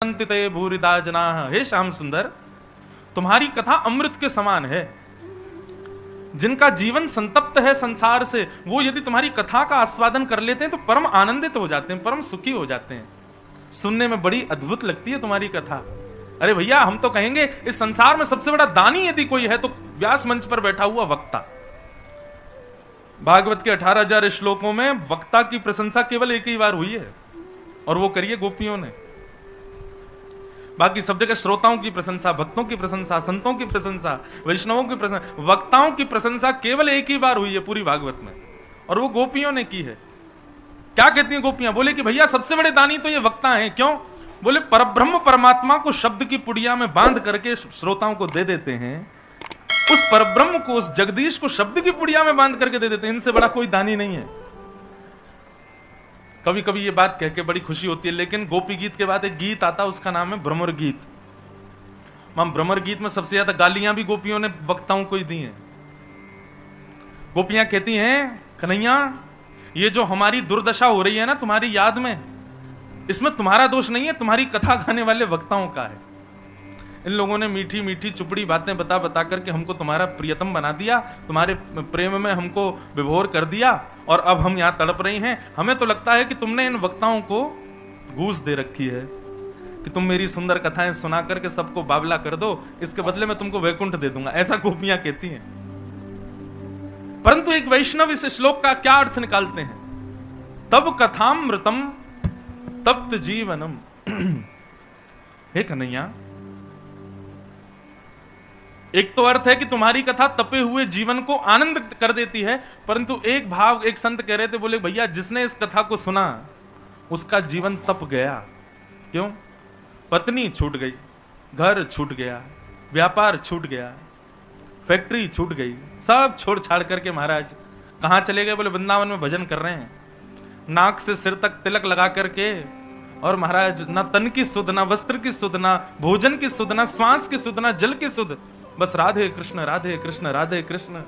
पठन्ति ते भूरिदा जनाः। हे श्याम सुंदर, तुम्हारी कथा अमृत के समान है। जिनका जीवन संतप्त है संसार से, वो यदि तुम्हारी कथा का आस्वादन कर लेते हैं तो परम आनंदित हो जाते हैं, परम सुखी हो जाते हैं। सुनने में बड़ी अद्भुत लगती है तुम्हारी कथा। अरे भैया, हम तो कहेंगे इस संसार में सबसे बड़ा दानी यदि कोई है तो व्यास मंच पर बैठा हुआ वक्ता। भागवत के 18,000 श्लोकों में वक्ता की प्रशंसा केवल एक ही बार हुई है, और वो करिए गोपियों ने। बाकी सब जगह श्रोताओं की प्रशंसा, भक्तों की प्रशंसा, संतों की प्रशंसा, वैष्णवों की प्रशंसा, वक्ताओं की प्रशंसा केवल एक ही बार हुई है पूरी भागवत में, और वो गोपियों ने की है। क्या कहती हैं गोपियां? बोले कि भैया सबसे बड़े दानी तो ये वक्ता हैं। क्यों? बोले परब्रह्म परमात्मा को शब्द की पुड़िया में बांध करके श्रोताओं को दे देते हैं। उस परब्रह्म को, उस जगदीश को शब्द की पुड़िया में बांध करके दे देते हैं। इनसे बड़ा कोई दानी नहीं है। कभी कभी ये बात कह के बड़ी खुशी होती है, लेकिन गोपी गीत के बाद एक गीत आता है, उसका नाम है भ्रमर गीत। भ्रमर गीत में सबसे ज्यादा गालियां भी गोपियों ने वक्ताओं को ही दी हैं। गोपियां कहती हैं, कन्हैया ये जो हमारी दुर्दशा हो रही है ना तुम्हारी याद में, इसमें तुम्हारा दोष नहीं है, तुम्हारी कथा गाने वाले वक्ताओं का है। इन लोगों ने मीठी मीठी चुपड़ी बातें बता बता करके हमको तुम्हारा प्रियतम बना दिया, तुम्हारे प्रेम में हमको विभोर कर दिया, और अब हम यहां तड़प रही हैं। हमें तो लगता है कि तुमने इन वक्ताओं को घूस दे रखी है कि तुम मेरी सुंदर कथाएं सुना करके सबको बावला कर दो, इसके बदले में तुमको वैकुंठ दे दूंगा। ऐसा गोपियां कहती हैं। परंतु एक वैष्णव इस श्लोक का क्या अर्थ निकालते हैं? तब कथामृतम तप्त जीवनम। हे कन्हैया, एक तो अर्थ है कि तुम्हारी कथा तपे हुए जीवन को आनंद कर देती है, परंतु एक भाव एक संत कह रहे थे, बोले भैया जिसने इस कथा को सुना उसका जीवन तप गया। क्यों? पत्नी छूट गई, घर छूट गया, व्यापार छूट गया, फैक्ट्री छूट गई, सब छोड़ छाड़ करके महाराज कहां चले गए? बोले वृंदावन में भजन कर रहे हैं, नाक से सिर तक तिलक लगा करके, और महाराज ना तन की सुध, ना वस्त्र की सुध, ना भोजन की सुध, ना श्वास की सुध, ना जल की सुध, बस राधे कृष्ण राधे कृष्ण राधे कृष्ण।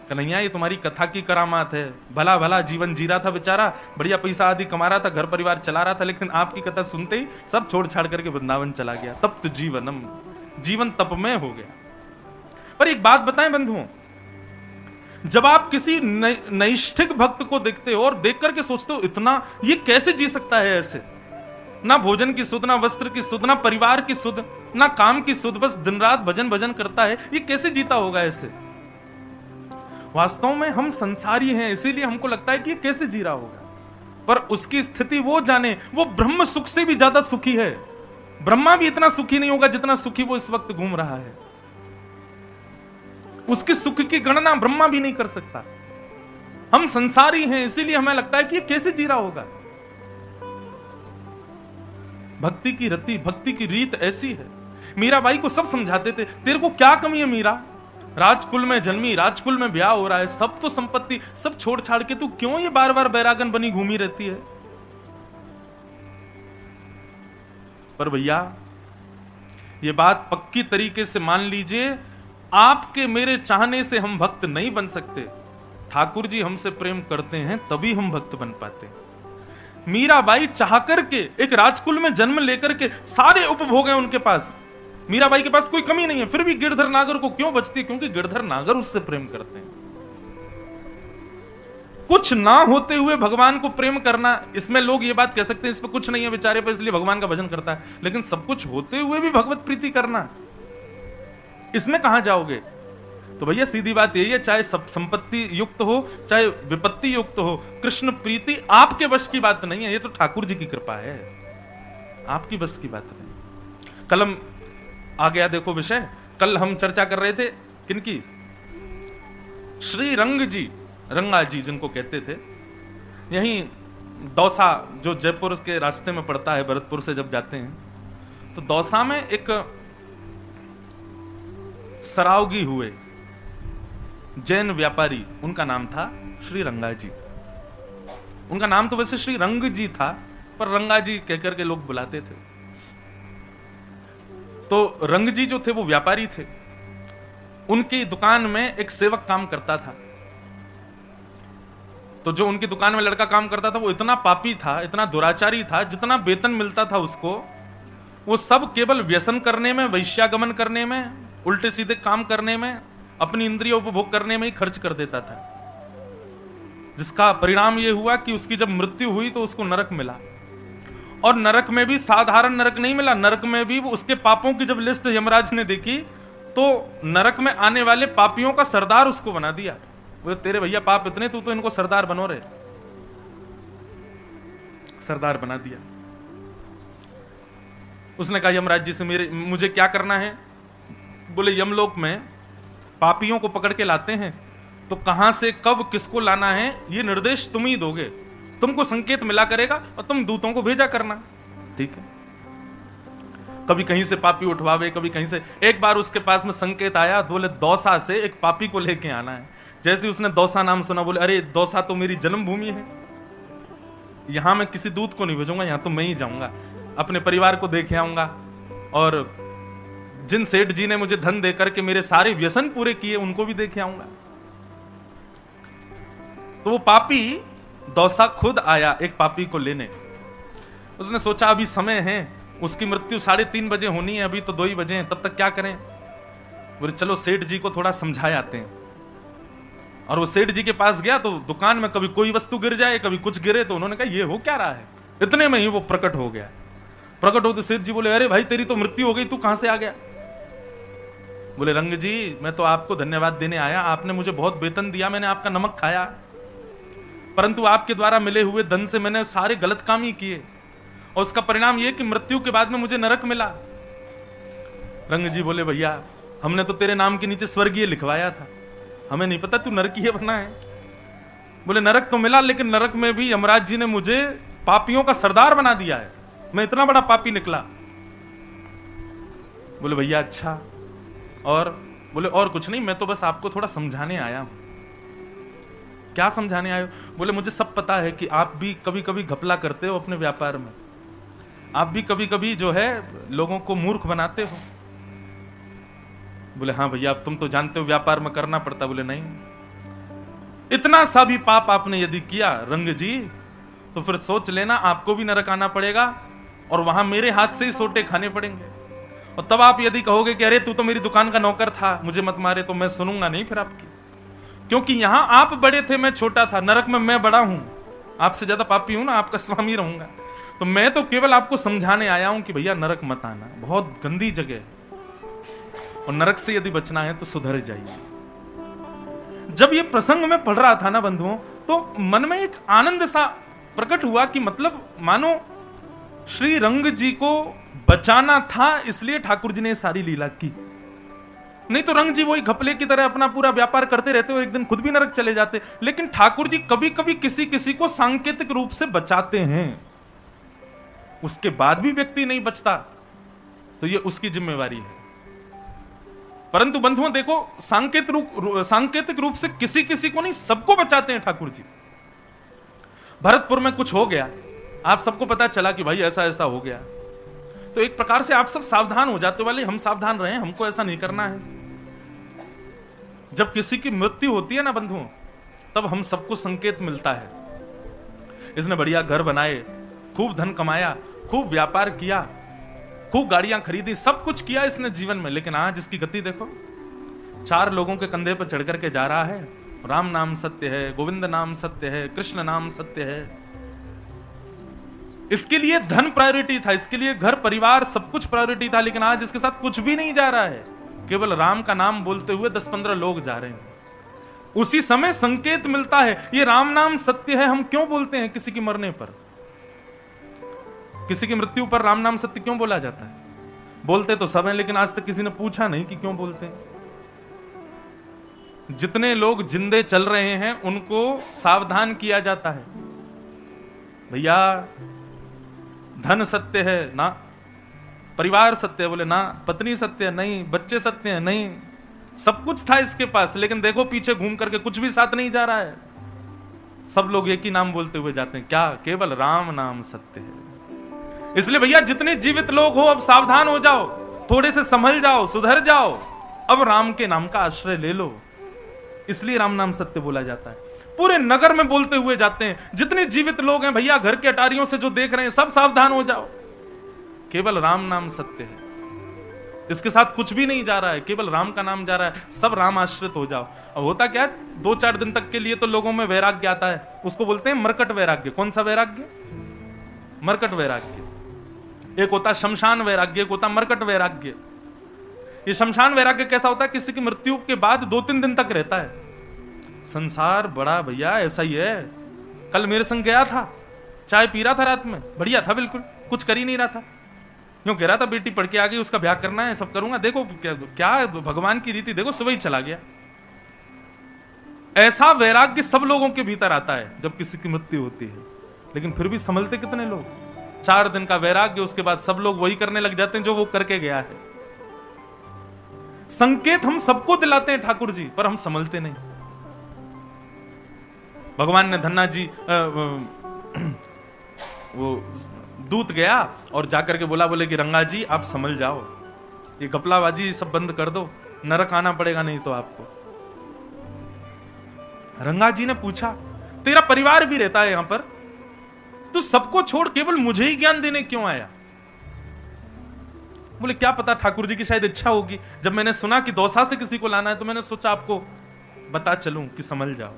कन्हैया ये तुम्हारी कथा की करामात है। भला भला जीवन जी रहा था बेचारा, बढ़िया पैसा आदि कमा रहा था, घर परिवार चला रहा था, लेकिन आपकी कथा सुनते ही सब छोड़ छाड़ करके वृंदावन चला गया। तप्त जीवनम, जीवन तपमय हो गया। पर एक बात बताएं बंधुओं, जब आप किसी नैष्ठिक भक्त को देखते हो और देख करके सोचते हो इतना ये कैसे जी सकता है ऐसे, ना भोजन की सुध, ना वस्त्र की सुध, ना परिवार की सुध, ना काम की सुध, बस दिन रात भजन भजन करता है, ये कैसे जीता होगा ऐसे? वास्तव में हम संसारी हैं, इसीलिए हमको लगता है कि ये कैसे जी रहा होगा। पर उसकी स्थिति वो जाने, वो ब्रह्म सुख से भी ज्यादा सुखी है। ब्रह्मा भी इतना सुखी नहीं होगा जितना सुखी वो इस वक्त घूम रहा है। उसकी सुख की गणना ब्रह्मा भी नहीं कर सकता। हम संसारी हैं, इसीलिए हमें लगता है कि ये कैसे जी रहा होगा। भक्ति की रति, भक्ति की रीत ऐसी है। मीराबाई को सब समझाते थे, तेरे को क्या कमी है मीरा, राजकुल में जन्मी, राजकुल में ब्याह हो रहा है, सब तो संपत्ति सब छोड़ छाड़ के तू क्यों ये बार बार बैरागन बनी घूमी रहती है? पर भैया ये बात पक्की तरीके से मान लीजिए, आपके मेरे चाहने से हम भक्त नहीं बन सकते। ठाकुर जी हमसे प्रेम करते हैं तभी हम भक्त बन पाते हैं। मीराबाई चाह करके एक राजकुल में जन्म लेकर के सारे उपभोग हैं उनके पास, मीराबाई के पास कोई कमी नहीं है, फिर भी गिरधर नागर को क्यों बचती है? क्योंकि गिरधर नागर उससे प्रेम करते हैं। कुछ ना होते हुए भगवान को प्रेम करना, इसमें लोग ये बात कह सकते हैं इसमें कुछ नहीं है बेचारे पे इसलिए भगवान का भजन करता है, लेकिन सब कुछ होते हुए भी भगवत प्रीति करना, इसमें कहां जाओगे? तो भैया सीधी बात यही है, चाहे सब संपत्ति युक्त हो चाहे विपत्ति युक्त हो, कृष्ण प्रीति आपके बस की बात नहीं है, ये तो ठाकुर जी की कृपा है, आपकी बस की बात नहीं। कल हम आ गया देखो विषय, कल हम चर्चा कर रहे थे किनकी? श्री रंग जी, रंगा जी जिनको कहते थे, यहीं दौसा जो जयपुर के रास्ते में पड़ता है, भरतपुर से जब जाते हैं तो दौसा में एक सरावगी हुए जैन व्यापारी, उनका नाम था श्री रंगा जी। उनका नाम तो वैसे श्री रंग जी था, पर रंगा जी कहकर के लोग बुलाते थे। तो रंग जी जो थे वो व्यापारी थे, उनकी दुकान में एक सेवक काम करता था। तो जो उनकी दुकान में लड़का काम करता था वो इतना पापी था, इतना दुराचारी था, जितना वेतन मिलता था उसको वो सब केवल व्यसन करने में, वैश्यागमन करने में, उल्टे सीधे काम करने में, अपनी इंद्रिय उपभोग करने में ही खर्च कर देता था, जिसका परिणाम ये हुआ कि उसकी जब मृत्यु हुई तो उसको नरक मिला। और नरक में भी साधारण नरक नहीं मिला, नरक में भी उसके पापों की जब लिस्ट यमराज ने देखी तो नरक में आने वाले पापियों का सरदार उसको बना दिया। वो तेरे भैया पाप इतने, तू तो इनको सरदार बनो रे, सरदार बना दिया। उसने कहा यमराज जी से मुझे क्या करना है? बोले यमलोक में पापियों को पकड़ के लाते हैं, तो कहां से कब किसको लाना है ये निर्देश तुम ही दोगे, तुमको संकेत मिला करेगा और तुम दूतों को भेजा करना, ठीक है? कभी कहीं से पापी उठवावे, कभी कहीं से। एक बार उसके पास में संकेत आया, बोले दौसा से एक पापी को लेके आना है। जैसे उसने दौसा नाम सुना, बोले अरे दौसा तो मेरी जन्मभूमि है, यहां मैं किसी दूत को नहीं भेजूंगा, यहां तो मैं ही जाऊंगा, अपने परिवार को देखे आऊंगा, और जिन सेठ जी ने मुझे धन देकर के मेरे सारे व्यसन पूरे किए उनको भी देखे आऊंगा। तो वो पापी दौसा खुद आया एक पापी को लेने। उसने सोचा अभी समय है, उसकी मृत्यु 3:30 बजे होनी है, अभी तो 2 ही बजे हैं, तब तक क्या करें? बोले चलो सेठ जी को थोड़ा समझाए आते हैं। और वो सेठ जी के पास गया तो दुकान में कभी कोई वस्तु गिर जाए, कभी कुछ गिरे, तो उन्होंने कहा ये हो क्या रहा है? इतने में ही वो प्रकट हो गया। प्रकट हो तो सेठ जी बोले अरे भाई तेरी तो मृत्यु हो गई, तू कहां से आ गया? बोले रंग जी मैं तो आपको धन्यवाद देने आया, आपने मुझे बहुत वेतन दिया, मैंने आपका नमक खाया, परंतु आपके द्वारा मिले हुए धन से मैंने सारे गलत काम ही किए, और उसका परिणाम यह कि मृत्यु के बाद में मुझे नरक मिला। रंग जी बोले भैया हमने तो तेरे नाम के नीचे स्वर्गीय लिखवाया था, हमें नहीं पता तू नरकीय बना है। बोले नरक तो मिला, लेकिन नरक में भी यमराज जी ने मुझे पापियों का सरदार बना दिया है, मैं इतना बड़ा पापी निकला। बोले भैया अच्छा, और? बोले और कुछ नहीं, मैं तो बस आपको थोड़ा समझाने आया हूं। क्या समझाने आए हो? बोले मुझे सब पता है कि आप भी कभी कभी घपला करते हो अपने व्यापार में, आप भी कभी कभी जो है लोगों को मूर्ख बनाते हो। बोले हाँ भैया अब तुम तो जानते हो व्यापार में करना पड़ता। बोले नहीं, इतना सा भी पाप आपने यदि किया रंग जी, तो फिर सोच लेना आपको भी नरक आना पड़ेगा, और वहां मेरे हाथ से ही सोटे खाने पड़ेंगे। और तब आप यदि कहोगे कि अरे तू तो मेरी दुकान का नौकर था, मुझे मत मारे, तो मैं सुनूंगा नहीं फिर आपकी, क्योंकि यहां आप बड़े थे, मैं छोटा था, नरक में मैं बड़ा हूं, आपसे ज्यादा पापी हूं ना, आपका स्वामी रहूंगा। तो मैं तो केवल आपको समझाने आया हूं कि भैया नरक मत आना, बहुत गंदी जगह है, और नरक से यदि बचना है तो सुधर जाइए। जब ये प्रसंग में पढ़ रहा था ना बंधुओं, तो मन में एक आनंद सा प्रकट हुआ कि मतलब मानो श्री रंग जी को बचाना था, इसलिए ठाकुर जी ने सारी लीला की। नहीं तो रंग जी वही घपले की तरह अपना पूरा व्यापार करते रहते और एक दिन खुद भी नरक चले जाते। लेकिन ठाकुर जी कभी कभी किसी किसी को सांकेतिक रूप से बचाते हैं, उसके बाद भी व्यक्ति नहीं बचता तो ये उसकी जिम्मेवारी है। परंतु बंधुओं देखो, सांकेतिक रूप से किसी किसी को नहीं, सबको बचाते हैं ठाकुर जी। भरतपुर में कुछ हो गया, आप सबको पता चला कि भाई ऐसा ऐसा हो गया, तो एक प्रकार से आप सब सावधान हो जाते, वाले हम सावधान रहे, हमको ऐसा नहीं करना है। जब किसी की मृत्यु होती है ना बंधुओं, तब हम सबको संकेत मिलता है। इसने बढ़िया घर बनाए, खूब धन कमाया, खूब व्यापार किया, खूब गाड़ियां खरीदी, सब कुछ किया इसने जीवन में, लेकिन आज इसकी गति देखो, 4 लोगों के कंधे पर चढ़ करके जा रहा है। राम नाम सत्य है, गोविंद नाम सत्य है, कृष्ण नाम सत्य है। इसके लिए धन प्रायोरिटी था, इसके लिए घर परिवार सब कुछ प्रायोरिटी था, लेकिन आज इसके साथ कुछ भी नहीं जा रहा है, केवल राम का नाम बोलते हुए 10-15 लोग जा रहे हैं। उसी समय संकेत मिलता है, ये राम नाम सत्य है। हम क्यों बोलते हैं किसी की मरने पर, किसी की मृत्यु पर राम नाम सत्य क्यों बोला जाता है? बोलते तो सब हैं, लेकिन आज तक किसी ने पूछा नहीं कि क्यों बोलते हैं। जितने लोग जिंदे चल रहे हैं उनको सावधान किया जाता है, भैया धन सत्य है ना, परिवार सत्य है, बोले ना, पत्नी सत्य है नहीं, बच्चे सत्य है नहीं, सब कुछ था इसके पास, लेकिन देखो पीछे घूम करके कुछ भी साथ नहीं जा रहा है। सब लोग एक ही नाम बोलते हुए जाते हैं, क्या? केवल राम नाम सत्य है। इसलिए भैया जितने जीवित लोग हो अब सावधान हो जाओ, थोड़े से संभल जाओ, सुधर जाओ, अब राम के नाम का आश्रय ले लो। इसलिए राम नाम सत्य बोला जाता है। पूरे नगर में बोलते हुए जाते हैं, जितने जीवित लोग हैं भैया घर के अटारियों से जो देख रहे हैं, सब सावधान हो जाओ। केवल राम नाम सत्य है, इसके साथ कुछ भी नहीं जा रहा है, केवल राम का नाम जा रहा है, सब राम आश्रित हो जाओ। अब होता क्या है, 2-4 दिन तक के लिए तो लोगों में वैराग्य आता है, उसको बोलते हैं मरकट वैराग्य। कौन सा वैराग्य? मरकट वैराग्य। एक होता शमशान वैराग्य, एक होता मरकट वैराग्य। ये शमशान वैराग्य कैसा होता है, किसी की मृत्यु के बाद 2-3 दिन तक रहता है। संसार बड़ा भैया ऐसा ही है, कल मेरे संग गया था, चाय पी रहा था रात में, बढ़िया था, बिल्कुल कुछ कर ही नहीं रहा था, क्यों कह रहा था बेटी पढ़ के आ गई, उसका ब्याह करना है, सब करूंगा, देखो क्या भगवान की रीति, देखो सुबह ही चला गया। ऐसा वैराग्य सब लोगों के भीतर आता है जब किसी की मृत्यु होती है, लेकिन फिर भी संभलते कितने लोग? 4 दिन का वैराग्य, उसके बाद सब लोग वही करने लग जाते हैं जो वो करके गया है। संकेत हम सबको दिलाते हैं ठाकुर जी, पर हम संभलते नहीं। भगवान ने धन्ना जी वो दूत गया और जाकर के बोले कि रंगा जी आप संभल जाओ, ये गपलाबाजी सब बंद कर दो, नरक आना पड़ेगा नहीं तो आपको। रंगा जी ने पूछा, तेरा परिवार भी रहता है यहां पर, तू सबको छोड़ केवल मुझे ही ज्ञान देने क्यों आया? बोले क्या पता ठाकुर जी की शायद इच्छा होगी, जब मैंने सुना कि दौसा से किसी को लाना है तो मैंने सोचा आपको बता चलूं कि संभल जाओ।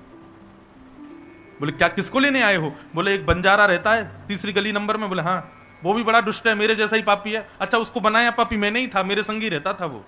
बोले क्या, किसको लेने आए हो? बोले एक बंजारा रहता है 3री गली नंबर में। बोले हाँ, वो भी बड़ा दुष्ट है, मेरे जैसा ही पापी है। अच्छा, उसको बनाया पापी मैं नहीं था, मेरे संगी रहता था वो,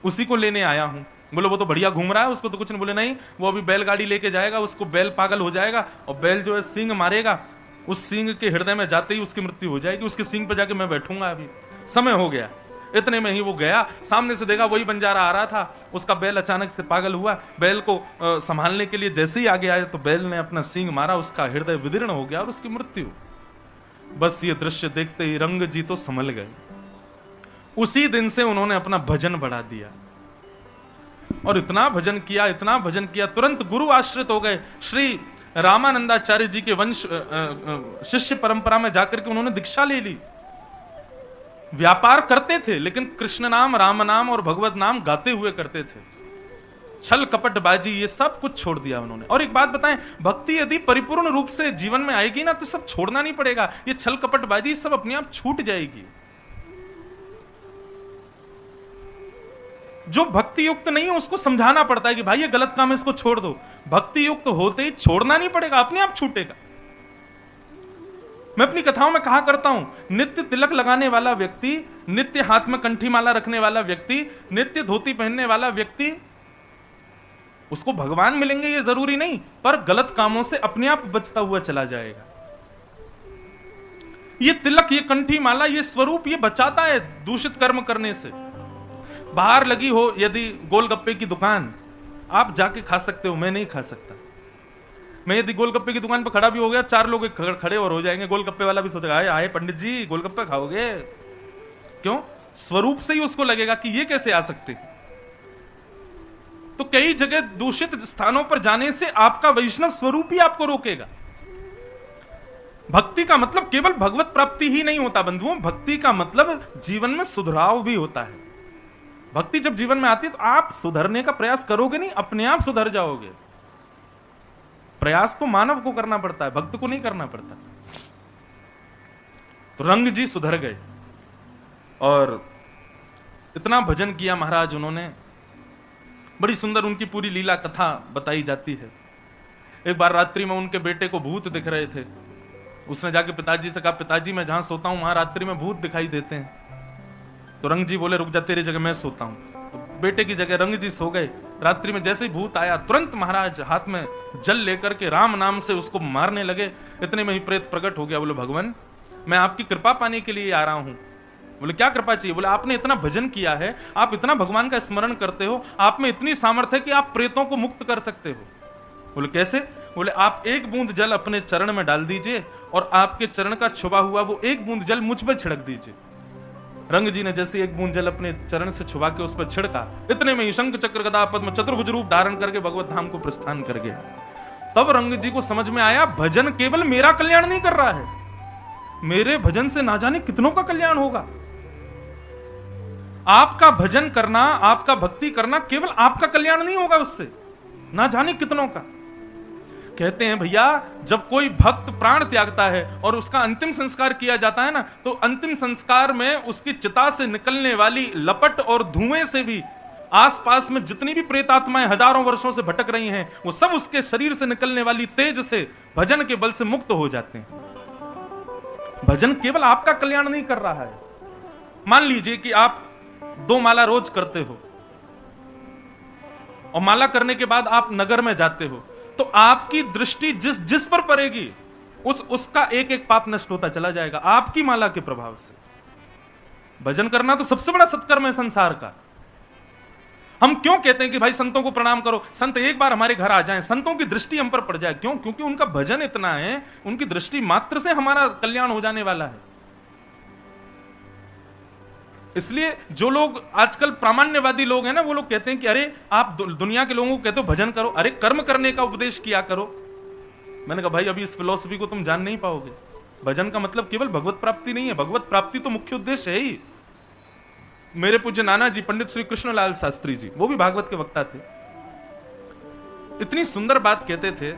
उसी को लेने आया हूं। बोले वो तो बढ़िया घूम रहा है, उसको तो कुछ नहीं। बोले नहीं, वो अभी बैलगाड़ी लेके जाएगा, उसको बैल पागल हो जाएगा और बैल जो है सींग मारेगा, उस सींग के हृदय में जाते ही उसकी मृत्यु हो जाएगी, उसके सींग पे जाके मैं बैठूंगा, अभी समय हो गया। इतने में ही वो गया, सामने से देखा वही बंजारा आ रहा था, उसका बैल अचानक से पागल हुआ, बैल को संभालने के लिए जैसे ही आगे आया तो बैल ने अपना सींग मारा, उसका हृदय विदीर्ण हो गया और उसकी मृत्यु। बस ये दृश्य देखते ही रंग जी तो संभल गए। उसी दिन से उन्होंने अपना भजन बढ़ा दिया और इतना भजन किया, इतना भजन किया, तुरंत गुरु आश्रित हो गए। श्री रामानंदाचार्य जी के वंश शिष्य परंपरा में जाकर के उन्होंने दीक्षा ले ली। व्यापार करते थे लेकिन कृष्ण नाम, राम नाम और भगवत नाम गाते हुए करते थे। छल कपट बाजी ये सब कुछ छोड़ दिया उन्होंने। और एक बात बताएं, भक्ति यदि परिपूर्ण रूप से जीवन में आएगी ना तो सब छोड़ना नहीं पड़ेगा, ये छल कपट बाजी सब अपने आप छूट जाएगी। जो भक्ति युक्त नहीं है उसको समझाना पड़ता है कि भाई ये गलत काम है, इसको छोड़ दो। भक्ति युक्त होते ही छोड़ना नहीं पड़ेगा, अपने आप छूटेगा। मैं अपनी कथाओं में कहा करता हूं, नित्य तिलक लगाने वाला व्यक्ति, नित्य हाथ में कंठी माला रखने वाला व्यक्ति, नित्य धोती पहनने वाला व्यक्ति, उसको भगवान मिलेंगे ये जरूरी नहीं, पर गलत कामों से अपने आप बचता हुआ चला जाएगा। ये तिलक, ये कंठी माला, ये स्वरूप, ये बचाता है दूषित कर्म करने से। बाहर लगी हो यदि गोलगप्पे की दुकान, आप जाके खा सकते हो, मैं नहीं खा सकता। मैं यदि गोलगप्पे की दुकान पर खड़ा भी हो गया, 4 लोग खड़े और हो जाएंगे, गोलगप्पे वाला भी सोचेगा आए आए पंडित जी गोलगप्पे खाओगे, क्यों? स्वरूप से ही उसको लगेगा कि ये कैसे आ सकते। तो कई जगह दूषित स्थानों पर जाने से आपका वैष्णव स्वरूप ही आपको रोकेगा। भक्ति का मतलब केवल भगवत प्राप्ति ही नहीं होता बंधुओं, भक्ति का मतलब जीवन में सुधराव भी होता है। भक्ति जब जीवन में आती है तो आप सुधरने का प्रयास करोगे नहीं, अपने आप सुधर जाओगे। प्रयास तो मानव को करना पड़ता है, भक्त को नहीं करना पड़ता। तो रंग जी सुधर गए और इतना भजन किया महाराज उन्होंने। बड़ी सुंदर उनकी पूरी लीला कथा बताई जाती है। एक बार रात्रि में उनके बेटे को भूत दिख रहे थे। उसने जाके पिताजी से कहा, पिताजी मैं जहां सोता हूं वहां रात्रि में भूत दिखाई देते हैं। तो रंग जी बोले रुक जा, तेरी जगह मैं सोता हूं। तो बेटे की जगह रंग जी सो गए। रात्रि में जैसे ही भूत आया, तुरंत महाराज हाथ में जल लेकर के राम नाम से उसको मारने लगे। इतने में ही प्रेत प्रकट हो गया। बोले भगवान मैं आपकी कृपा पाने के लिए आ रहा हूं। बोले क्या कृपा चाहिए? बोले आपने इतना भजन किया है, आप इतना भगवान का स्मरण करते हो, आप में इतनी सामर्थ्य है कि आप प्रेतों को मुक्त कर सकते हो। बोले कैसे? बोले आप 1 बूंद जल अपने चरण में डाल दीजिए और आपके चरण का छुपा हुआ वो 1 बूंद जल मुझ पर छिड़क दीजिए। रंग जी ने जैसे 1 बूंद जल अपने चरण से छुपा के उस पर छिड़का, इतने में ही शंख चक्र गदा पद्म चतुर्भुज रूप धारण करके भगवत धाम को प्रस्थान कर गया। तब रंग जी को समझ में आया, भजन केवल मेरा कल्याण नहीं कर रहा है, मेरे भजन से ना जाने कितनों का कल्याण होगा। आपका भजन करना, आपका भक्ति करना केवल आपका कल्याण नहीं होगा, उससे ना जाने कितनों का। कहते हैं भैया, जब कोई भक्त प्राण त्यागता है और उसका अंतिम संस्कार किया जाता है ना, तो अंतिम संस्कार में उसकी चिता से निकलने वाली लपट और धुएं से भी आसपास में जितनी भी प्रेतात्माएं हजारों वर्षों से भटक रही हैं, वो सब उसके शरीर से निकलने वाली तेज से, भजन के बल से मुक्त हो जाते हैं। भजन केवल आपका कल्याण नहीं कर रहा है। मान लीजिए कि आप 2 माला रोज करते हो और माला करने के बाद आप नगर में जाते हो, तो आपकी दृष्टि जिस पर पड़ेगी उसका एक एक पाप नष्ट होता चला जाएगा आपकी माला के प्रभाव से। भजन करना तो सबसे बड़ा सत्कर्म है संसार का। हम क्यों कहते हैं कि भाई संतों को प्रणाम करो, संत एक बार हमारे घर आ जाएं, संतों की दृष्टि हम पर पड़ जाए? क्यों? क्योंकि उनका भजन इतना है, उनकी दृष्टि मात्र से हमारा कल्याण हो जाने वाला है। इसलिए जो लोग आजकल प्रामाण्यवादी लोग हैं ना, वो लोग कहते हैं कि अरे आप दुनिया के लोगों को कहते हो भजन करो, अरे कर्म करने का उपदेश किया करो। मैंने कहा भाई अभी इस फिलॉसफी को तुम जान नहीं पाओगे। भजन का मतलब केवल भगवत प्राप्ति नहीं है, भगवत प्राप्ति तो मुख्य उद्देश्य है ही। मेरे पूज्य नाना जी पंडित श्री कृष्णलाल शास्त्री जी, वो भी भागवत के वक्ता थे, इतनी सुंदर बात कहते थे।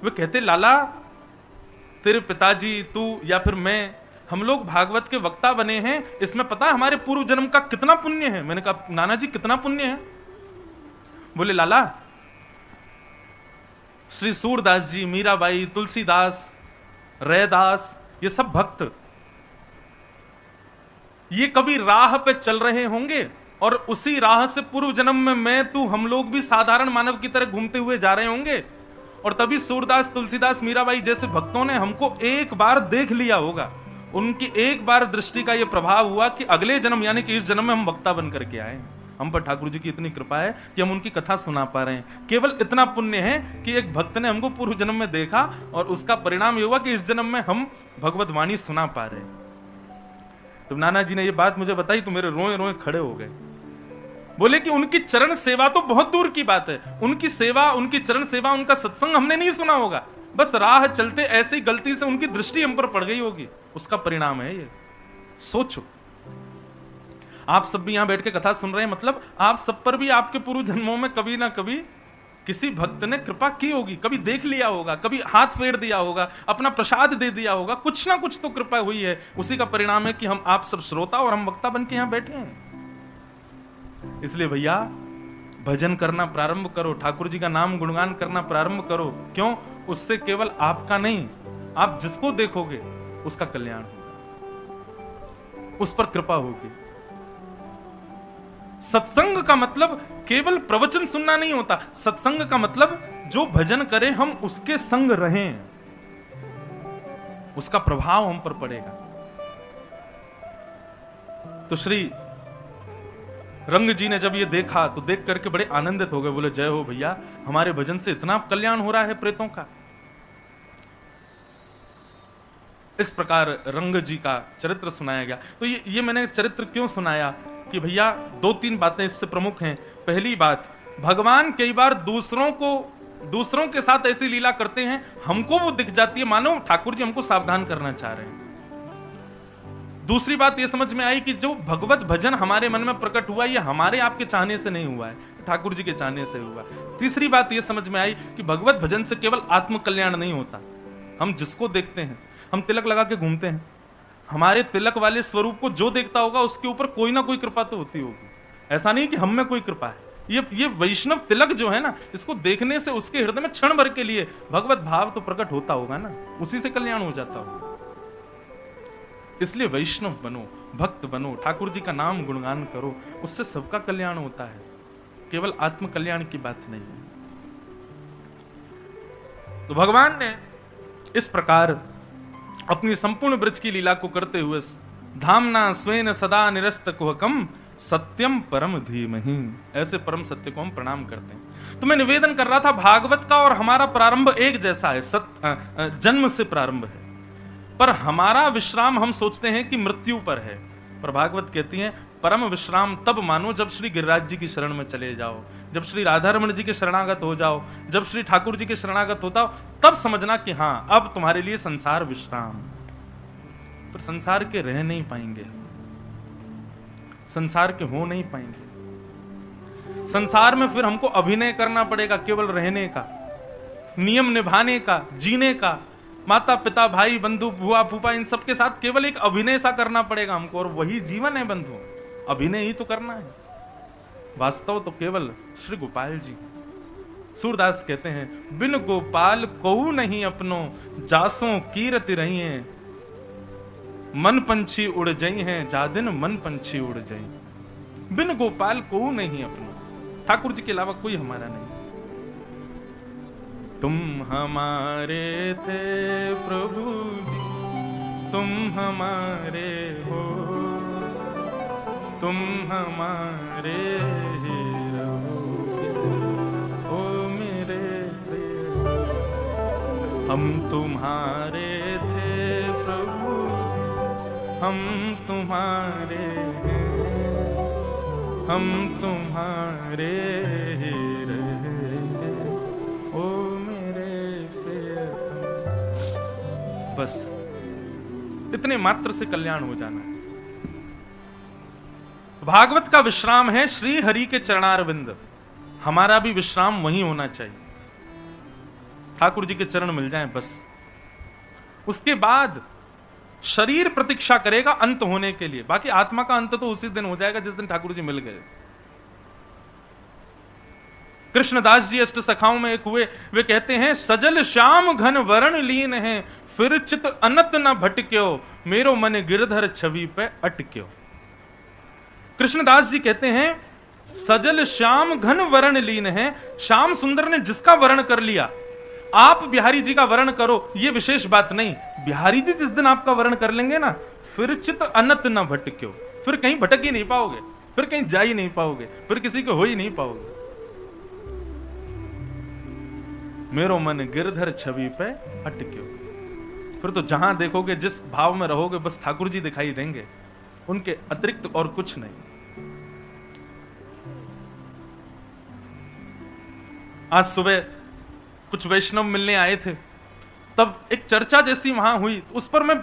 वे कहते, लाला तेरे पिताजी, तू या फिर मैं, हम लोग भागवत के वक्ता बने हैं, इसमें पता है हमारे पूर्व जन्म का कितना पुण्य है? मैंने कहा नाना जी कितना पुण्य है? बोले लाला, श्री सूरदास जी, मीराबाई, तुलसीदास, रैदास, ये सब भक्त, ये कभी राह पे चल रहे होंगे और उसी राह से पूर्व जन्म में मैं, तू, हम लोग भी साधारण मानव की तरह घूमते हुए जा रहे होंगे, और तभी सूरदास, तुलसीदास, मीराबाई जैसे भक्तों ने हमको एक बार देख लिया होगा। उनकी एक बार दृष्टि का यह प्रभाव हुआ कि अगले जन्म यानी कि इस जन्म में हम वक्ता बन करके आए। हम पर ठाकुर जी की इतनी कृपा है कि हम उनकी कथा सुना पा रहे हैं। केवल इतना पुण्य है कि एक भक्त ने हमको पूर्व जन्म में देखा और उसका परिणाम यह हुआ कि इस जन्म में हम भगवत वाणी सुना पा रहे हैं। तो नाना जी ने यह बात मुझे बताई तो मेरे रोए रोए खड़े हो गए। बोले कि उनकी चरण सेवा तो बहुत दूर की बात है, उनकी सेवा, उनकी चरण सेवा, उनका सत्संग हमने नहीं सुना होगा, बस राह चलते ऐसे ही गलती से उनकी दृष्टि हम पर पड़ गई होगी, उसका परिणाम है ये। सोचो, आप सब भी यहां बैठ के कथा सुन रहे हैं, मतलब आप सब पर भी आपके पूर्व जन्मों में कभी ना कभी किसी भक्त ने कृपा की होगी, कभी देख लिया होगा, कभी हाथ फेर दिया होगा, अपना प्रसाद दे दिया होगा, कुछ ना कुछ तो कृपा हुई है। उसी का परिणाम है कि हम आप सब श्रोता और हम वक्ता बन के यहां बैठे हैं। इसलिए भैया भजन करना प्रारंभ करो, ठाकुर जी का नाम गुणगान करना प्रारंभ करो। क्यों? उससे केवल आपका नहीं, आप जिसको देखोगे उसका कल्याण होगा, उस पर कृपा होगी। सत्संग का मतलब केवल प्रवचन सुनना नहीं होता, सत्संग का मतलब जो भजन करे हम उसके संग रहें, उसका प्रभाव हम पर पड़ेगा। तो श्री रंग जी ने जब ये देखा तो देख करके बड़े आनंदित हो गए। बोले जय हो भैया, हमारे भजन से इतना कल्याण हो रहा है प्रेतों का। इस प्रकार रंग जी का चरित्र सुनाया गया। तो ये मैंने चरित्र क्यों सुनाया कि भैया 2-3 बातें इससे प्रमुख हैं। पहली बात, भगवान कई बार दूसरों के साथ ऐसी लीला करते हैं, हमको वो दिख जाती है, मानो ठाकुर जी हमको सावधान करना चाह रहे हैं। दूसरी बात ये समझ में आई कि जो भगवत भजन हमारे मन में प्रकट हुआ, ये हमारे आपके चाहने से नहीं हुआ है, ठाकुर जी के चाहने से हुआ। तीसरी बात ये समझ में आई कि भगवत भजन से केवल आत्म कल्याण नहीं होता। हम जिसको देखते हैं, हम तिलक लगा के घूमते हैं, हमारे तिलक वाले स्वरूप को जो देखता होगा उसके ऊपर कोई ना कोई कृपा तो होती होगी। ऐसा नहीं कि हम में कोई कृपा है। ये वैष्णव तिलक जो है ना, इसको देखने से उसके हृदय में क्षण भर के लिए भगवत भाव तो प्रकट होता होगा ना, उसी से कल्याण हो जाता होगा। इसलिए वैष्णव बनो, भक्त बनो, ठाकुर जी का नाम गुणगान करो, उससे सबका कल्याण होता है, केवल आत्म कल्याण की बात नहीं है। तो भगवान ने इस प्रकार अपनी संपूर्ण ब्रज की लीला को करते हुए धामना स्वेन सदा निरस्त कुहकम सत्यम परम धीमहि, ऐसे परम सत्य को हम प्रणाम करते हैं। तो मैं निवेदन कर रहा था, भागवत का और हमारा प्रारंभ एक जैसा है, जन्म से प्रारंभ है, पर हमारा विश्राम हम सोचते हैं कि मृत्यु पर है। पर भागवत कहती है परम विश्राम तब मानो जब श्री गिरिराज जी की शरण में चले जाओ, जब श्री राधा रमण जी के शरणागत हो जाओ, जब श्री ठाकुर जी के शरणागत होता हो, तब समझना कि हाँ अब तुम्हारे लिए संसार विश्राम। पर संसार के रह नहीं पाएंगे, संसार के हो नहीं पाएंगे। संसार में फिर हमको अभिनय करना पड़ेगा केवल रहने का। नियम निभाने का, जीने का, माता पिता भाई बंधु बुआ फूफा इन सबके साथ केवल एक अभिनय सा करना पड़ेगा हमको, और वही जीवन है बंधु, अभिनय ही तो करना है। वास्तव तो केवल श्री गोपाल जी। सूरदास कहते हैं बिन गोपाल कोऊ नहीं अपनो, जासों कीरति रही हैं, मन पंछी उड़ जाई हैं, जादिन मन पंछी उड़ जाई। बिन गोपाल कोऊ नहीं अपनो, ठाकुर जी के अलावा कोई हमारा नहीं। तुम हमारे थे प्रभु जी, तुम हमारे हो, तुम हमारे ही रहोगे, ओ मेरे प्रिय। हम तुम्हारे थे प्रभु जी, हम तुम्हारे हैं, हम तुम्हारे ही रहेंगे, ओ मेरे प्रियतम। बस इतने मात्र से कल्याण हो जाना। भागवत का विश्राम है श्री हरि के चरणारविंद, हमारा भी विश्राम वहीं होना चाहिए, ठाकुर जी के चरण मिल जाएं बस। उसके बाद शरीर प्रतीक्षा करेगा अंत होने के लिए, बाकी आत्मा का अंत तो उसी दिन हो जाएगा जिस दिन ठाकुर जी मिल गए। कृष्णदास जी अष्ट सखाओं में एक हुए, वे कहते हैं सजल श्याम घन वरण लीन है, फिर चित अनत न भटक्यो, मेरो मन गिरधर छवि पे अटक्यो। कृष्णदास जी कहते हैं सजल श्याम घन वर्ण लीन है, श्याम सुंदर ने जिसका वर्ण कर लिया, आप बिहारी जी का वर्ण करो ये विशेष बात नहीं, बिहारी जी जिस दिन आपका वर्ण कर लेंगे ना, फिर चित अनत न भटक्यो, फिर कहीं भटक ही नहीं पाओगे, फिर कहीं जा ही नहीं पाओगे, फिर किसी को हो ही नहीं पाओगे। मेरो मन गिरधर छवि पे अटक्यो, फिर तो जहां देखोगे जिस भाव में रहोगे बस ठाकुर जी दिखाई देंगे, उनके अतिरिक्त और कुछ नहीं। आज सुबह कुछ वैष्णव मिलने आए थे, तब एक चर्चा जैसी वहां हुई, उस पर मैं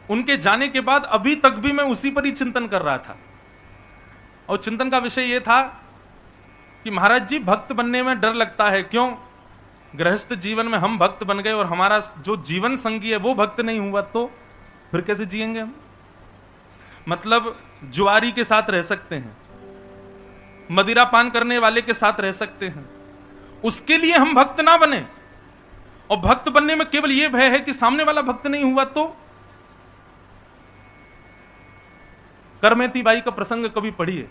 उनके जाने के बाद अभी तक भी मैं उसी पर ही चिंतन कर रहा था। और चिंतन का विषय यह था कि महाराज जी भक्त बनने में डर लगता है, क्यों? गृहस्थ जीवन में हम भक्त बन गए और हमारा जो जीवन संगी है वो भक्त नहीं हुआ तो फिर कैसे जिएंगे हम? मतलब जुआरी के साथ रह सकते हैं, मदिरा पान करने वाले के साथ रह सकते हैं, उसके लिए हम भक्त ना बने। और भक्त बनने में केवल यह भय है कि सामने वाला भक्त नहीं हुआ तो। करमेती बाई का प्रसंग कभी पढ़िए,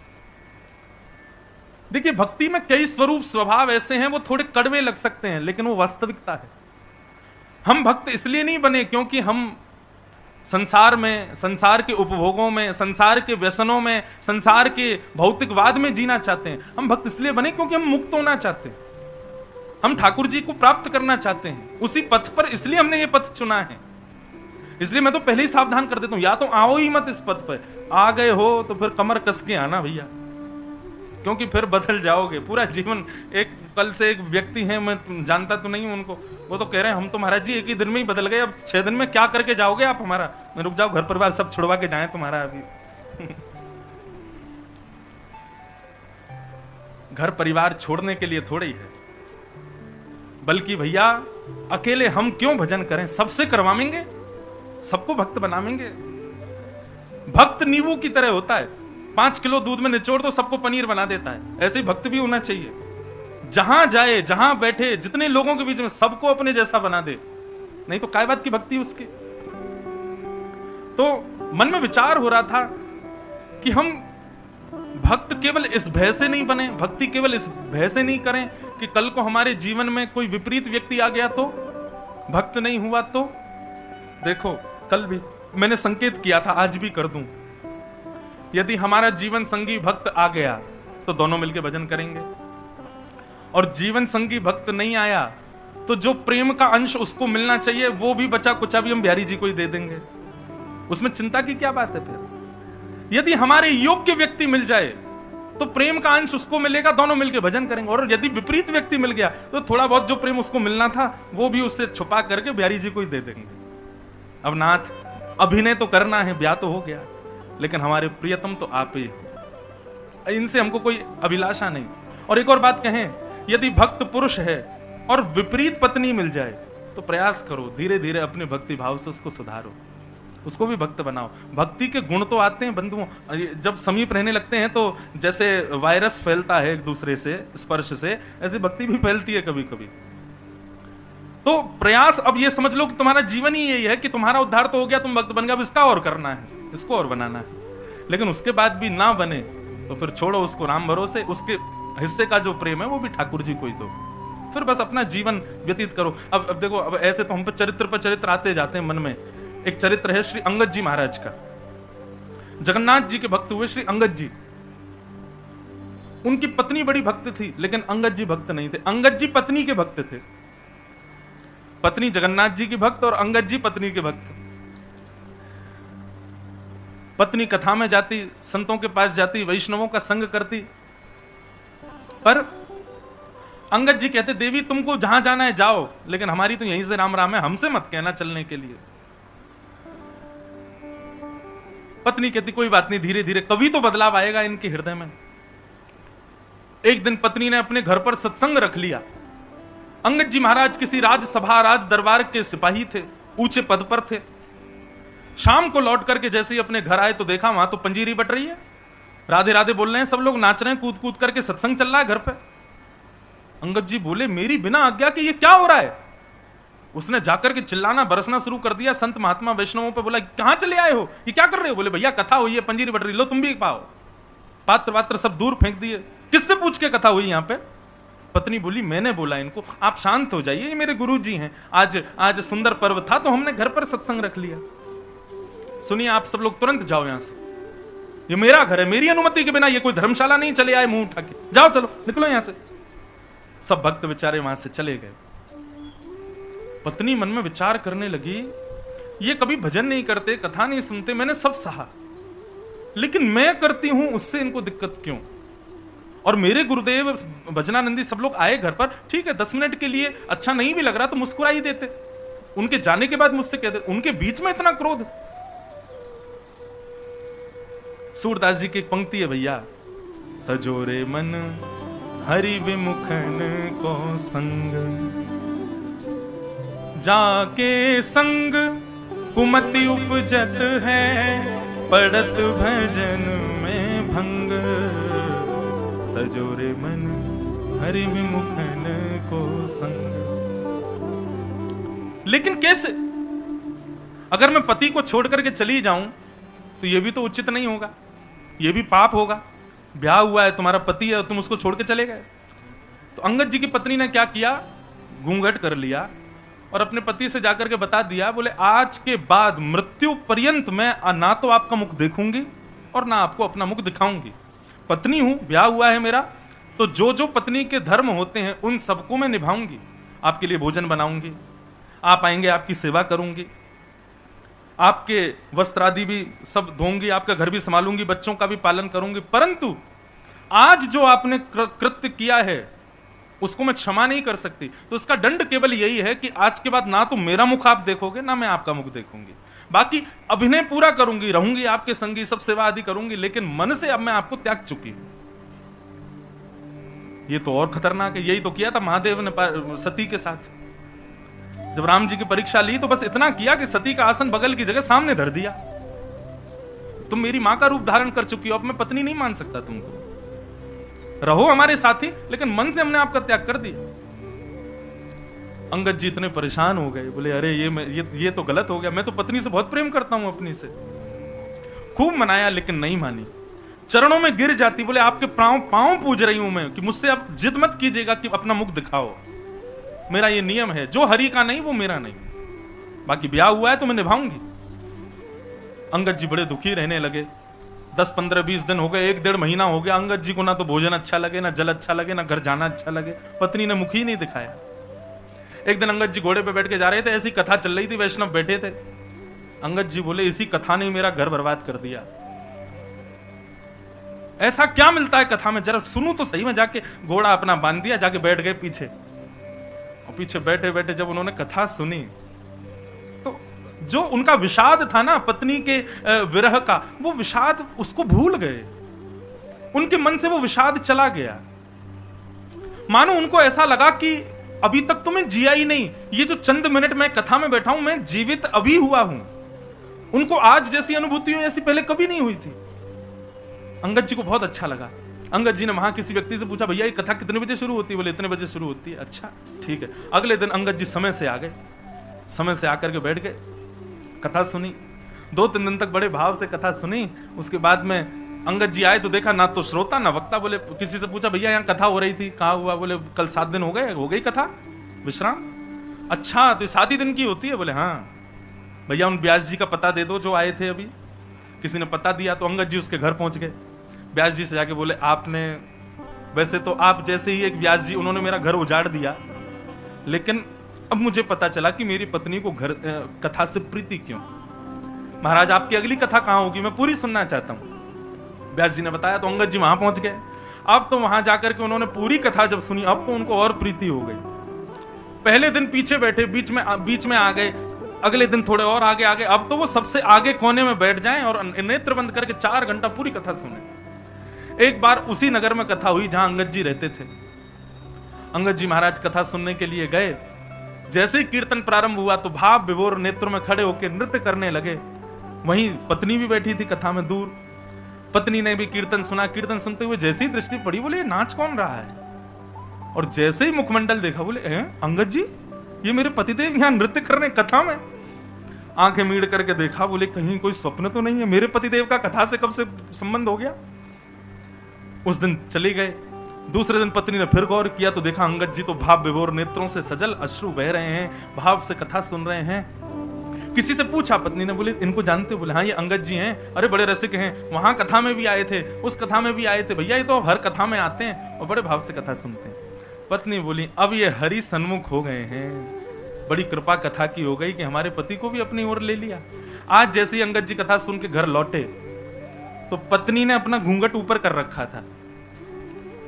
देखिए भक्ति में कई स्वरूप स्वभाव ऐसे हैं, वो थोड़े कड़वे लग सकते हैं लेकिन वो वास्तविकता है। हम भक्त इसलिए नहीं बने क्योंकि हम संसार में, संसार के उपभोगों में, संसार के व्यसनों में, संसार के भौतिकवाद में जीना चाहते हैं। हम भक्त इसलिए बने क्योंकि हम मुक्त होना चाहते हैं, हम ठाकुर जी को प्राप्त करना चाहते हैं, उसी पथ पर, इसलिए हमने ये पथ चुना है। इसलिए मैं तो पहले ही सावधान कर देता हूं, या तो आओ ही मत इस पथ पर, आ गए हो तो फिर कमर कस के आना भैया, क्योंकि फिर बदल जाओगे पूरा जीवन। एक कल से एक व्यक्ति है, मैं जानता तो नहीं हूं उनको, वो तो कह रहे हैं हम तो महाराज जी एक ही दिन में ही बदल गए, अब 6 दिन में क्या करके जाओगे आप हमारा? मैं रुक जाओ, घर परिवार सब छुड़वा के जाए तुम्हारा अभी। घर परिवार छोड़ने के लिए थोड़ा ही है, बल्कि भैया अकेले हम क्यों भजन करें, सबसे करवाएंगे, सबको भक्त बनाएंगे। भक्त नींबू की तरह होता है, 5 किलो दूध में निचोड़ तो सबको पनीर बना देता है, ऐसे ही भक्त भी होना चाहिए। जहां जाए, जहां बैठे, जितने लोगों के बीच में सबको अपने जैसा बना दे, नहीं तो काय बात की भक्ति उसकी। तो मन में विचार हो रहा था कि हम भक्त केवल इस भय से नहीं बने, भक्ति केवल इस भय से नहीं करें कि कल को हमारे जीवन में कोई विपरीत व्यक्ति आ गया तो, भक्त नहीं हुआ तो। देखो कल भी मैंने संकेत किया था, आज भी कर दूं, यदि हमारा जीवन संगी भक्त आ गया तो दोनों मिलकर भजन करेंगे, और जीवन संगी भक्त नहीं आया तो जो प्रेम का अंश उसको मिलना चाहिए वो भी बचा कुचा भी हम बिहारी जी को ही दे देंगे, उसमें चिंता की क्या बात है? फिर यदि हमारे योग्य व्यक्ति मिल जाए तो प्रेम का अंश उसको मिलेगा, दोनों मिलकर भजन करेंगे। और यदि विपरीत व्यक्ति मिल गया तो थोड़ा बहुत जो प्रेम उसको मिलना था वो भी उससे छुपा करके बिहारी जी को ही दे देंगे। अब नाथ अभिनय तो करना है, ब्याह तो हो गया, लेकिन हमारे प्रियतम तो आप ही हो, इनसे हमको कोई अभिलाषा नहीं। और एक और बात कहें, यदि भक्त पुरुष है और विपरीत पत्नी मिल जाए तो प्रयास करो, धीरे धीरे अपने भक्ति भाव से उसको सुधारो, उसको भी भक्त बनाओ। भक्ति के गुण तो आते हैं बंधुओं, जब समीप रहने लगते हैं तो जैसे वायरस फैलता है एक दूसरे से स्पर्श से, ऐसे भक्ति भी फैलती है कभी कभी। तो प्रयास, अब ये समझ लो कि तुम्हारा जीवन ही यही है कि तुम्हारा उद्धार तो हो गया, तुम भक्त बन गए, अब इसका और करना है, इसको और बनाना है। लेकिन उसके बाद भी ना बने तो फिर छोड़ो उसको राम भरोसे, उसके हिस्से का जो प्रेम है वो भी ठाकुर जी को ही दो, फिर बस अपना जीवन व्यतीत करो। अब देखो, अब ऐसे तो हम पर चरित्र आते जाते हैं मन में। एक चरित्र है श्री अंगद जी महाराज का। जगन्नाथ जी के भक्त हुए श्री अंगद जी। उनकी पत्नी बड़ी भक्त थी, लेकिन अंगद जी भक्त नहीं थे। अंगद जी पत्नी के भक्त थे, पत्नी जगन्नाथ जी की भक्त और अंगद जी पत्नी के भक्त। पत्नी कथा में जाती, संतों के पास जाती, वैष्णवों का संग करती, पर अंगद जी कहते देवी तुमको जहां जाना है जाओ, लेकिन हमारी तो यहीं से राम राम है, हमसे मत कहना चलने के लिए। पत्नी कहती कोई बात नहीं, धीरे धीरे कभी तो बदलाव आएगा इनके हृदय में। एक दिन पत्नी ने अपने घर पर सत्संग रख लिया। अंगद जी महाराज किसी राजसभा, राज दरबार के सिपाही थे, ऊंचे पद पर थे। शाम को लौट करके जैसे ही अपने घर आए तो देखा वहां तो पंजीरी बट रही है, राधे राधे बोल रहे हैं, सब लोग नाच रहे हैं, कूद कूद करके सत्संग चल रहा है घर पे। अंगद जी बोले मेरी बिना आज्ञा के ये क्या हो रहा है? उसने जाकर के चिल्लाना बरसना शुरू कर दिया संत महात्मा वैष्णवों पे। बोला कहां चले आए हो, ये क्या कर रहे हो? बोले भैया कथा हुई है, पंजीरी बट रही, लो तुम भी पाओ। पात्र वात्र सब दूर फेंक दिए। किससे पूछ के कथा हुई यहां पे? पत्नी बोली मैंने बोला इनको, आप शांत हो जाइए, ये मेरे गुरु जी हैं, आज सुंदर पर्व था तो हमने घर पर सत्संग रख लिया। सुनिए आप सब लोग तुरंत जाओ यहां से, ये मेरा घर है, मेरी अनुमति के बिना ये कोई धर्मशाला नहीं चले आए मुंह उठा के, जाओ चलो निकलो यहां से। सब भक्त बेचारे वहां से चले गए। पत्नी मन में विचार करने लगी, ये कभी भजन नहीं करते, कथा नहीं सुनते, मैंने सब सहा, लेकिन मैं करती हूं उससे इनको दिक्कत क्यों? और मेरे गुरुदेव भजनानंदी सब लोग आए घर पर, ठीक है 10 मिनट के लिए अच्छा नहीं भी लग रहा तो मुस्कुरा ही देते, उनके जाने के बाद मुझसे कहते, उनके बीच में इतना क्रोध। सूरदास जी की एक पंक्ति है भैया, तजोरे मन हरि विमुखन को संग, जाके संग कुमति उपजत है, पड़त भजन में भंग। तजोरे मन हरि विमुखन को संग। लेकिन कैसे? अगर मैं पति को छोड़ करके चली जाऊं तो यह भी तो उचित नहीं होगा, यह भी पाप होगा। ब्याह हुआ है, तुम्हारा पति है, तुम उसको छोड़ के चले गए। तो अंगद जी की पत्नी ने क्या किया, घूंघट कर लिया और अपने पति से जाकर के बता दिया, बोले आज के बाद मृत्यु पर्यंत मैं ना तो आपका मुख देखूंगी और ना आपको अपना मुख दिखाऊंगी। पत्नी हूं, ब्याह हुआ है मेरा, तो जो जो पत्नी के धर्म होते हैं उन सबको मैं निभाऊंगी। आपके लिए भोजन बनाऊंगी, आप आएंगे आपकी सेवा करूंगी, आपके वस्त्र आदि भी सब धोऊंगी, आपका घर भी संभालूंगी, बच्चों का भी पालन करूंगी। परंतु आज जो आपने कृत्य किया है उसको मैं क्षमा नहीं कर सकती। तो इसका दंड केवल यही है कि आज के बाद ना तो मेरा मुख आप देखोगे ना मैं आपका मुख देखूंगी। बाकी अभिनय पूरा करूंगी, रहूंगी आपके संगी, सब सेवा आदि करूंगी, लेकिन मन से अब मैं आपको त्याग चुकी हूं। ये तो और खतरनाक है। यही तो किया था महादेव ने सती के साथ। जब राम जी की परीक्षा ली तो बस इतना किया कि सती का आसन बगल की जगह सामने धर दिया। तुम मेरी मां का रूप धारण कर चुकी हो, अब मैं पत्नी नहीं मान सकता तुमको, रहो हमारे साथी, लेकिन मन से हमने आपका त्याग कर दिया। अंगद जी इतने परेशान हो गए, बोले अरे ये तो गलत हो गया, मैं तो पत्नी से बहुत प्रेम करता हूं अपनी से। खूब मनाया लेकिन नहीं मानी, चरणों में गिर जाती, बोले आपके पांव पूज रही हूं मैं कि मुझसे आप जिद मत कीजिएगा कि अपना मुख दिखाओ, मेरा ये नियम है, जो हरि का नहीं वो मेरा नहीं, बाकी ब्याह हुआ है तो मैं निभाऊंगी। अंगद जी बड़े दुखी रहने लगे। 10, 15, 20 दिन हो गए, 1-1.5 महीना हो गया। अंगद जी को ना तो भोजन अच्छा लगे, ना जल अच्छा लगे, ना घर जाना अच्छा लगे, पत्नी ने मुख ही नहीं दिखाया। एक दिन अंगद जी घोड़े पे बैठ के जा रहे थे, ऐसी कथा चल रही थी, वैष्णव बैठे थे। अंगद जी बोले इसी कथा ने मेरा घर बर्बाद कर दिया। ऐसा क्या मिलता है कथा में, जरा सुनूं तो सही में। जाके घोड़ा अपना बांध दिया, जाके बैठ गए पीछे, और पीछे बैठे बैठे जब उन्होंने कथा सुनी तो जो उनका विषाद था ना पत्नी के विरह का, वो विषाद उसको भूल गए, उनके मन से वो विषाद चला गया। मानो उनको ऐसा लगा कि अभी तक तो मैं जिया ही नहीं, ये जो चंद मिनट मैं कथा में बैठा हूं, मैं जीवित अभी हुआ हूं। उनको आज जैसी अनुभूति हुई ऐसी पहले कभी नहीं हुई थी। अंगद जी को बहुत अच्छा लगा। अंगद जी ने वहां किसी व्यक्ति से पूछा, भैया ये कथा कितने बजे शुरू होती है? बोले इतने बजे शुरू होती है। अच्छा ठीक है। अगले दिन अंगद जी समय से आ गए, समय से आकर के बैठ गए, कथा सुनी। 2-3 दिन तक बड़े भाव से कथा सुनी। उसके बाद में अंगद जी आए तो देखा ना तो श्रोता ना वक्ता। बोले किसी से पूछा, भैया यहाँ कथा हो रही थी, कहाँ हुआ? बोले कल 7 दिन हो गई कथा, विश्राम। अच्छा तो 7 ही दिन की होती है? बोले हाँ। भैया उन व्यास जी का पता दे दो जो आए थे अभी। किसी ने पता दिया तो अंगद जी उसके घर पहुंच गए। व्यास जी से जाके बोले, आपने, वैसे तो आप जैसे ही एक व्यास जी, उन्होंने मेरा घर उजाड़ दिया, लेकिन अब मुझे पता चला कि मेरी पत्नी को घर कथा से प्रीति क्यों। महाराज आपकी अगली कथा कहाँ होगी, मैं पूरी सुनना चाहता हूं। व्यास जी ने बताया तो अंगद जी वहां पहुंच गए। अब तो वहां जाकर के उन्होंने पूरी कथा जब सुनी, अब तो उनको और प्रीति हो गई। पहले दिन पीछे बैठे, बीच में आ गए, अगले दिन थोड़े और आगे आ गए। अब तो वो सबसे आगे कोने में बैठ जाएं और नेत्र बंद करके 4 घंटा पूरी कथा सुने। एक बार उसी नगर में कथा हुई जहां अंगद जी रहते थे। अंगद जी महाराज कथा सुनने के लिए गए। जैसे ही कीर्तन प्रारंभ हुआ तो भाव विभोर नेत्रों में खड़े होकर नृत्य करने लगे। वहीं पत्नी भी बैठी थी कथा में दूर। पत्नी ने भी कीर्तन सुना। कीर्तन सुनते हुए जैसे ही दृष्टि पड़ी, बोले ये नाच कौन रहा है? और जैसे ही मुखमंडल देखा, बोले अंगद जी, ये मेरे पतिदेव यहाँ नृत्य कर रहे हैं कथा में। आंखें मीड़ करके देखा, बोले कहीं कोई स्वप्न तो नहीं है, मेरे पतिदेव का कथा से कब से संबंध हो गया। उस दिन चले गए। दूसरे दिन पत्नी ने फिर गौर किया तो देखा अंगद जी तो भाव विभोर नेत्रों से सजल अश्रु बह रहे हैं, भाव से कथा सुन रहे हैं। किसी से पूछा पत्नी ने, बोले इनको जानते? बोले हाँ ये अंगद जी हैं, अरे बड़े रसिक हैं, वहां कथा में भी आए थे, उस कथा में भी आए थे। भैया ये तो हर कथा में आते हैं और बड़े भाव से कथा सुनते हैं। पत्नी बोली अब ये हरि सन्मुख हो गए हैं, बड़ी कृपा कथा की हो गई कि हमारे पति को भी अपनी ओर ले लिया। आज जैसे ही अंगद जी कथा सुन के घर लौटे तो पत्नी ने अपना घूंघट ऊपर कर रखा था।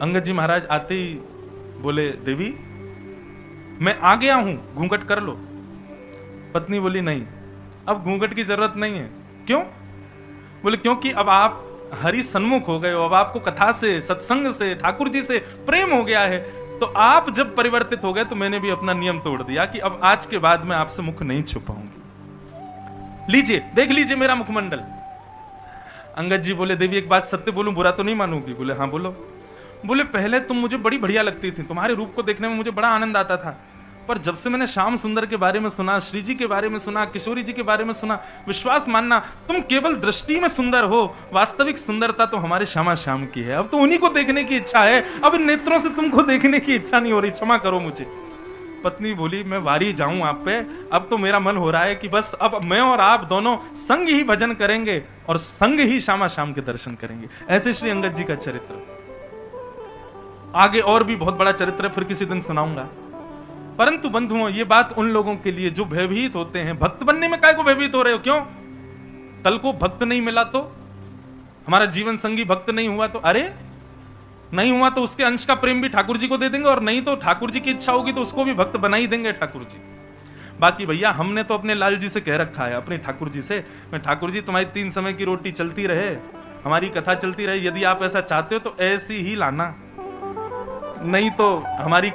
अंगद जी महाराज आते ही बोले, देवी मैं आ गया हूं, घूंघट कर लो। पत्नी बोली नहीं, अब घूंघट की जरूरत नहीं है। क्यों? बोले क्योंकि अब आप हरि सन्मुख हो गए हो, अब आपको कथा से, सत्संग से, ठाकुर जी से प्रेम हो गया है। तो आप जब परिवर्तित हो गए तो मैंने भी अपना नियम तोड़ दिया कि अब आज के बाद मैं आपसे मुख नहीं छुपाऊंगी। लीजिए, देख लीजिए मेरा मुखमंडल। अंगद जी बोले, देवी एक बात सत्य बोलूं, बुरा तो नहीं मानूंगी? बोले हाँ बोलो। बोले पहले तुम मुझे बड़ी बढ़िया लगती थी, तुम्हारे रूप को देखने में मुझे बड़ा आनंद आता था, पर जब से मैंने श्याम सुंदर के बारे में सुना, श्री जी के बारे में सुना, किशोरी जी के बारे में सुना, विश्वास मानना तुम केवल दृष्टि में सुंदर हो, वास्तविक सुंदरता तो हमारे श्यामा श्याम की है। अब तो उन्हीं को देखने की इच्छा है, अब इन नेत्रों से तुमको देखने की इच्छा नहीं हो रही, क्षमा करो मुझे। पत्नी बोली मैं वारी जाऊं आप पे, अब तो मेरा मन हो रहा है कि बस अब मैं और आप दोनों संग ही भजन करेंगे और संग ही श्यामा श्याम के दर्शन करेंगे। ऐसे श्री अंगद जी का चरित्र। आगे और भी बहुत बड़ा चरित्र है, फिर किसी दिन सुनाऊंगा। परंतु बंधुओं, ये बात उन लोगों के लिए जो भयभीत होते हैं। भक्त बनने में काय को भयभीत हो रहे हो? क्यों? कल को भक्त नहीं मिला तो, हमारा जीवन संगी भक्त नहीं हुआ तो, अरे नहीं हुआ तो उसके अंश का प्रेम भी ठाकुर जी को दे देंगे, और नहीं तो ठाकुर जी की इच्छा होगी तो उसको भी भक्त बना ही देंगे ठाकुर जी। बाकी भैया हमने तो अपने लाल जी से कह रखा है, अपने ठाकुर जी से, मैं ठाकुर जी तुम्हारी 3 समय की रोटी चलती रहे, हमारी कथा चलती रहे, यदि आप ऐसा चाहते हो तो ऐसी ही लाना, नहीं तो हमारी